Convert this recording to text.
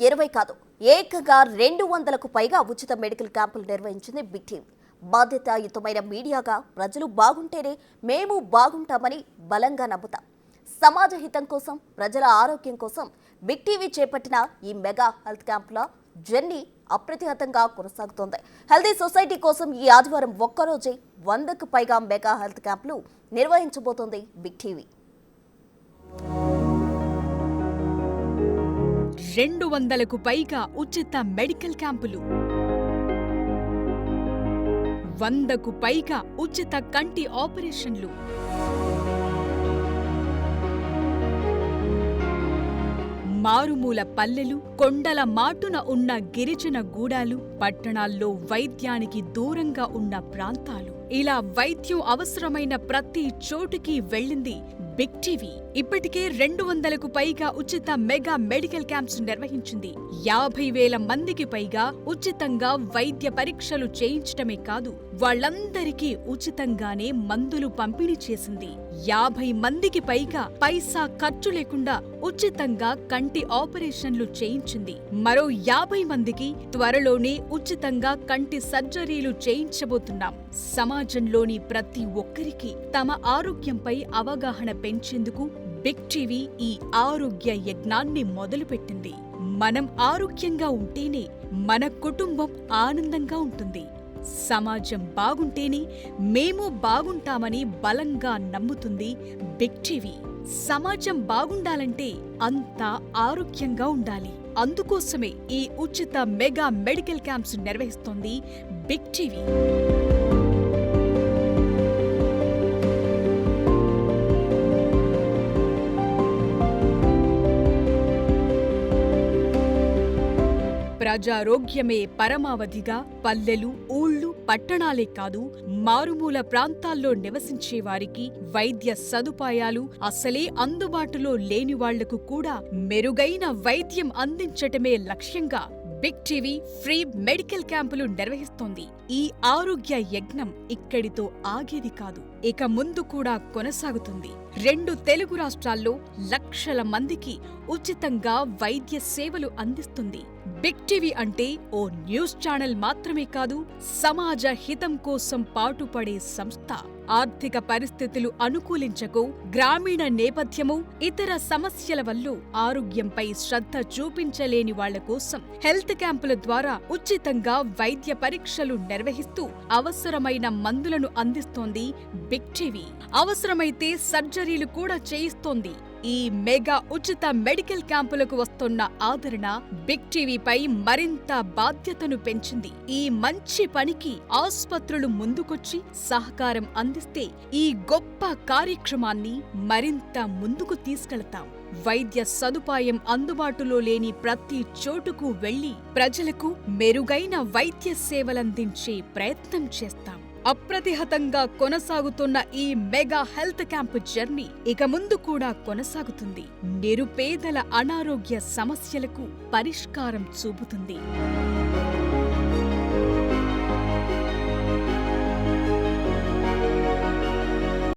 20 కాదు, ఏకంగా 200కు పైగా ఉచిత మెడికల్ క్యాంపులు నిర్వహించింది బిగ్ టీవీ. బాధ్యతాయుతమైన మీడియాగా ప్రజలు బాగుంటేనే మేము బాగుంటామని బలంగా నమ్ముతాం. సమాజ హితం కోసం, ప్రజల ఆరోగ్యం కోసం బిగ్ టీవీ చేపట్టిన ఈ మెగా హెల్త్ క్యాంపుల జర్నీ అప్రతిహతంగా కొనసాగుతోంది. హెల్తీ సొసైటీ కోసం ఈ ఆదివారం ఒక్కరోజే 100కు పైగా మెగా హెల్త్ క్యాంపులు నిర్వహించబోతోంది బిగ్ టీవీ. 200కు పైగా ఉచిత మెడికల్ క్యాంపులు, 100కు పైగా ఉచిత కంటి ఆపరేషన్లు, మారుమూల పల్లెలు, కొండల మాటున ఉన్న గిరిజన గూడాలు, పట్టణాల్లో వైద్యానికి దూరంగా ఉన్న ప్రాంతాలు, ఇలా వైద్యం అవసరమైన ప్రతి చోటుకి వెళ్ళింది బిగ్ టీవీ. ఇప్పటికే 200కు పైగా ఉచిత మెగా మెడికల్ క్యాంప్స్ నిర్వహించింది. 50,000 మందికి పైగా ఉచితంగా వైద్య పరీక్షలు చేయించటమే కాదు, వాళ్ళందరికీ ఉచితంగానే మందులు పంపిణీ చేసింది. 50 మందికి పైగా పైసా ఖర్చు లేకుండా ఉచితంగా కంటి ఆపరేషన్లు చేయించింది. మరో 50 మందికి త్వరలోనే ఉచితంగా కంటి సర్జరీలు చేయించబోతున్నాం. సమాజంలోని ప్రతి ఒక్కరికి తమ ఆరోగ్యంపై అవగాహన పెంచేందుకు బిగ్ టీవీ ఈ ఆరోగ్య యజ్ఞాన్ని మొదలుపెట్టింది. మనం ఆరోగ్యంగా ఉంటేనే మన కుటుంబం ఆనందంగా ఉంటుంది. సమాజం బాగుంటేనే మేము బాగుంటామని బలంగా నమ్ముతుంది బిగ్ టీవీ. సమాజం బాగుండాలంటే అంతా ఆరోగ్యంగా ఉండాలి. అందుకోసమే ఈ ఉచిత మెగా మెడికల్ క్యాంప్స్ నిర్వహిస్తోంది బిగ్ టీవీ. ప్రజారోగ్యమే పరమావధిగా పల్లెలు, ఊళ్ళు, పట్టణాలే కాదు, మారుమూల ప్రాంతాల్లో నివసించే వారికి వైద్య సదుపాయాలు అసలే అందుబాటులో లేని వాళ్లకు కూడా మెరుగైన వైద్యం అందించటమే లక్ష్యంగా బిగ్ టీవీ ఫ్రీ మెడికల్ క్యాంపులు నిర్వహిస్తోంది. ఈ ఆరోగ్య యజ్ఞం ఇక్కడితో ఆగేది కాదు, ఇక ముందు కూడా కొనసాగుతుంది. 2 తెలుగు రాష్ట్రాల్లో లక్షల మందికి ఉచితంగా వైద్య సేవలు అందిస్తుంది. బిగ్ టీవీ అంటే ఓ న్యూస్ ఛానల్ మాత్రమే కాదు, సమాజ హితం కోసం పాటుపడే సంస్థ. ఆర్థిక పరిస్థితులు అనుకూలించకు, గ్రామీణ నేపథ్యము, ఇతర సమస్యల వల్ల ఆరోగ్యంపై శ్రద్ధ చూపించలేని వాళ్ల కోసం హెల్త్ క్యాంపుల ద్వారా ఉచితంగా వైద్య పరీక్షలు నిర్వహిస్తూ అవసరమైన మందులను అందిస్తోంది బిగ్ టీవీ. అవసరమైతే సర్జరీలు కూడా చేయిస్తోంది. ఈ మెగా ఉచిత మెడికల్ క్యాంపులకు వస్తున్న ఆదరణ బిగ్ టీవీపై మరింత బాధ్యతను పెంచింది. ఈ మంచి పనికి ఆస్పత్రులు ముందుకొచ్చి సహకారం అందిస్తే ఈ గొప్ప కార్యక్రమాన్ని మరింత ముందుకు తీసుకెళతాం. వైద్య సదుపాయం అందుబాటులో లేని ప్రతి చోటుకు వెళ్లి ప్రజలకు మెరుగైన వైద్య సేవలందించే ప్రయత్నం చేస్తాం. అప్రతిహతంగా కొనసాగుతున్న ఈ మెగా హెల్త్ క్యాంప్ జర్నీ ఇక ముందు కూడా కొనసాగుతుంది. నిరుపేదల అనారోగ్య సమస్యలకు పరిష్కారం చూపుతుంది.